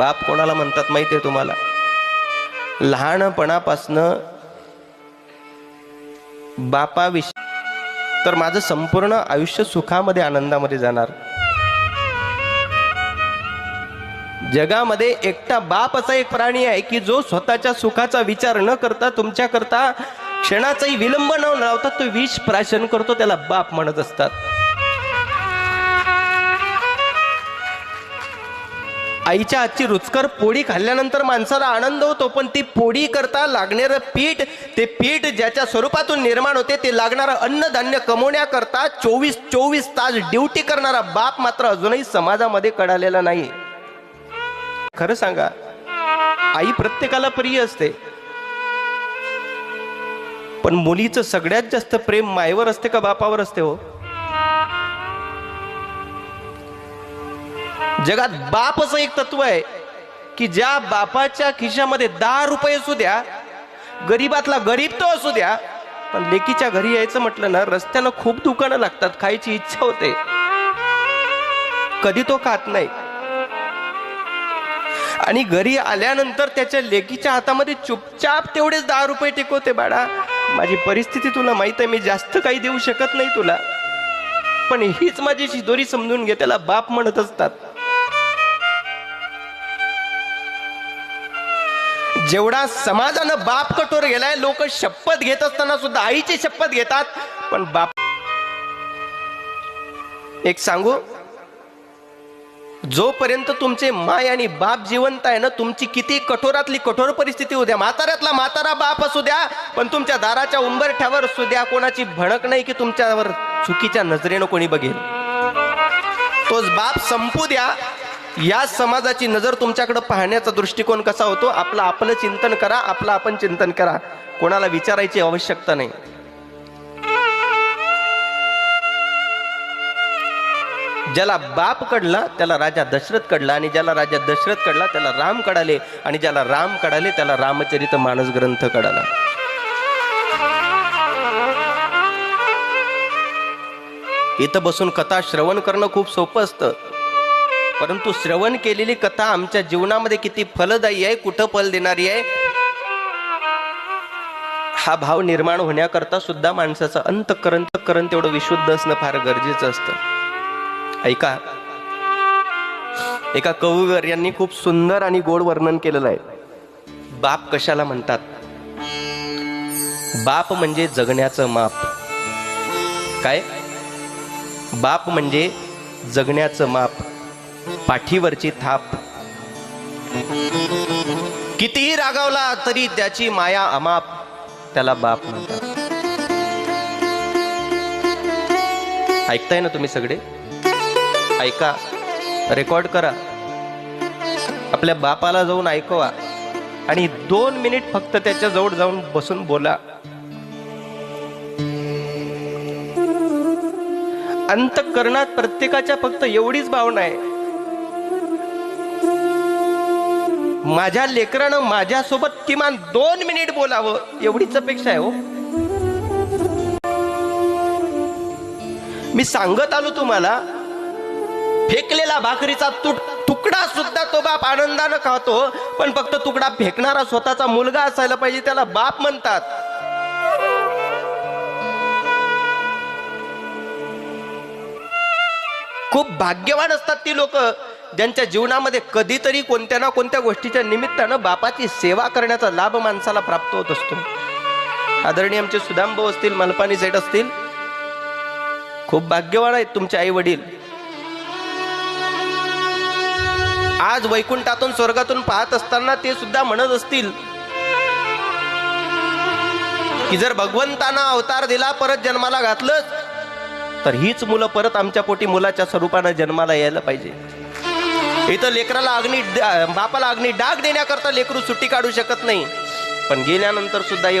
बाप कोणाला म्हणतात माहिती आहे तुम्हाला? लहानपणापासनं बापाविषयी तर माझं संपूर्ण आयुष्य सुखामध्ये आनंदामध्ये जाणार. जगामध्ये एकटा बाप असा एक प्राणी आहे की जो स्वतःच्या सुखाचा विचार न करता तुमच्या करता क्षणाचाही विलंब न लावता तो विष प्राशन करतो, त्याला बाप म्हणत असतात. आईच्या हातची रुचकर पोळी खाल्ल्यानंतर माणसाला आनंद होतो, पण ती पोळी करता लागणारं पीठ, ते पीठ ज्याच्या स्वरूपातून निर्माण होते ते लागणारं अन्नधान्य कमवण्याकरता 24 तास ड्युटी करणारा बाप मात्र अजूनही समाजामध्ये कळालेला नाही. खरं सांगा, आई प्रत्येकाला प्रिय असते, पण मुलीचं सगळ्यात जास्त प्रेम मायेवर असते का बापावर असते हो? जगात बाप असं एक तत्व आहे की ज्या बापाच्या खिशामध्ये 10 रुपये असू द्या, गरीबातला गरीब तो असू द्या, पण लेकीच्या घरी यायचं म्हटलं ना, रस्त्यानं खूप दुकानं लागतात, खायची इच्छा होते, कधी तो खात नाही. आणि घरी आल्यानंतर त्याच्या लेकीच्या हातामध्ये चुपचाप तेवढेच 10 रुपये टेकवते. बाळा, माझी परिस्थिती तुला माहित आहे, मी जास्त काही देऊ शकत नाही तुला, पण हीच माझी शिदोरी समजून घे, त्याला बाप म्हणत असतात. जेवढा समाजानं बाप कठोर गेलाय, लोक शपथ घेत असताना सुद्धा आईची शपथ घेतात, पण बाप. एक सांगू, जोपर्यंत तुमचे माय आणि बाप जिवंत आहे ना, तुमची किती कठोरातली कठोर परिस्थिती होऊ द्या, म्हाताऱ्यातला म्हातारा बाप असू द्या, पण तुमच्या दाराच्या उंबरठ्यावर सुद्धा कोणाची भणक नाही की तुमच्यावर चुकीच्या नजरेनं कोणी बघेल. तोच बाप संपू द्या, या समाजाची नजर तुमच्याकडे पाहण्याचा दृष्टिकोन कसा होतो? आपलं चिंतन करा, आपण चिंतन करा, कोणाला विचारायची आवश्यकता नाही. ज्याला बाप कळला त्याला राजा दशरथ कळला, आणि ज्याला राजा दशरथ कळला त्याला राम कळाले, आणि ज्याला राम कळाले त्याला रामचरित मानस ग्रंथ कळाला. इथं बसून कथा श्रवण करणं खूप सोपं असतं, परंतु श्रवण केलेली कथा आमच्या जीवनामध्ये किती फलदायी आहे, कुठं फल देणारी आहे, हा भाव निर्माण होण्याकरता सुद्धा माणसाचं अंतःकरण तेवढं विशुद्ध असणं फार गरजेचं असतं. ऐका, एका कवीवर यांनी खूप सुंदर आणि गोड वर्णन केलेलं आहे. बाप कशाला म्हणतात? बाप म्हणजे जगण्याचं माप. काय? बाप म्हणजे जगण्याचं माप, पाठीवरची थाप. कितीही रागावला तरी त्याची माया अमाप, त्याला बाप म्हणतात. ऐकताय ना तुम्ही सगळे? ऐका, रेकॉर्ड करा, आपल्या बापाला जाऊन ऐकवा, आणि 2 मिनिट फक्त त्याच्या जवळ जाऊन बसून बोला. अंतःकरणात प्रत्येकाच्या फक्त एवढीच भावना आहे, माझ्या लेकरानं माझ्यासोबत किमान 2 मिनिट बोलावं, एवढीच अपेक्षा आहे हो. मी सांगत आलो तुम्हाला, फेकलेला भाकरीचा तुकडा सुद्धा तो बाप आनंदानं खातो, पण फक्त तुकडा फेकणारा स्वतःचा मुलगा असायला पाहिजे, त्याला बाप म्हणतात. खूप भाग्यवान असतात ती लोक ज्यांच्या जीवनामध्ये कधीतरी कोणत्या ना कोणत्या गोष्टीच्या निमित्तानं बापाची सेवा करण्याचा लाभ माणसाला प्राप्त होत असतो. आदरणीय आमचे सुदाम भाऊ असतील, मलपानी सेठ असतील, खूप भाग्यवान आहेत तुमचे आई वडील. आज वैकुंठातून स्वर्गातून पाहत असताना ते सुद्धा म्हणत असतील की जर भगवंतानं अवतार दिला, परत जन्माला घातलं, तर हीच मुलं परत आमच्या पोटी मुलाच्या स्वरूपानं जन्माला यायला पाहिजे. इथं लेकराला बापाला अग्नी डाग देण्याकरता लेकरू सुट्टी काढू शकत नाही, पण गेल्यानंतर सुद्धा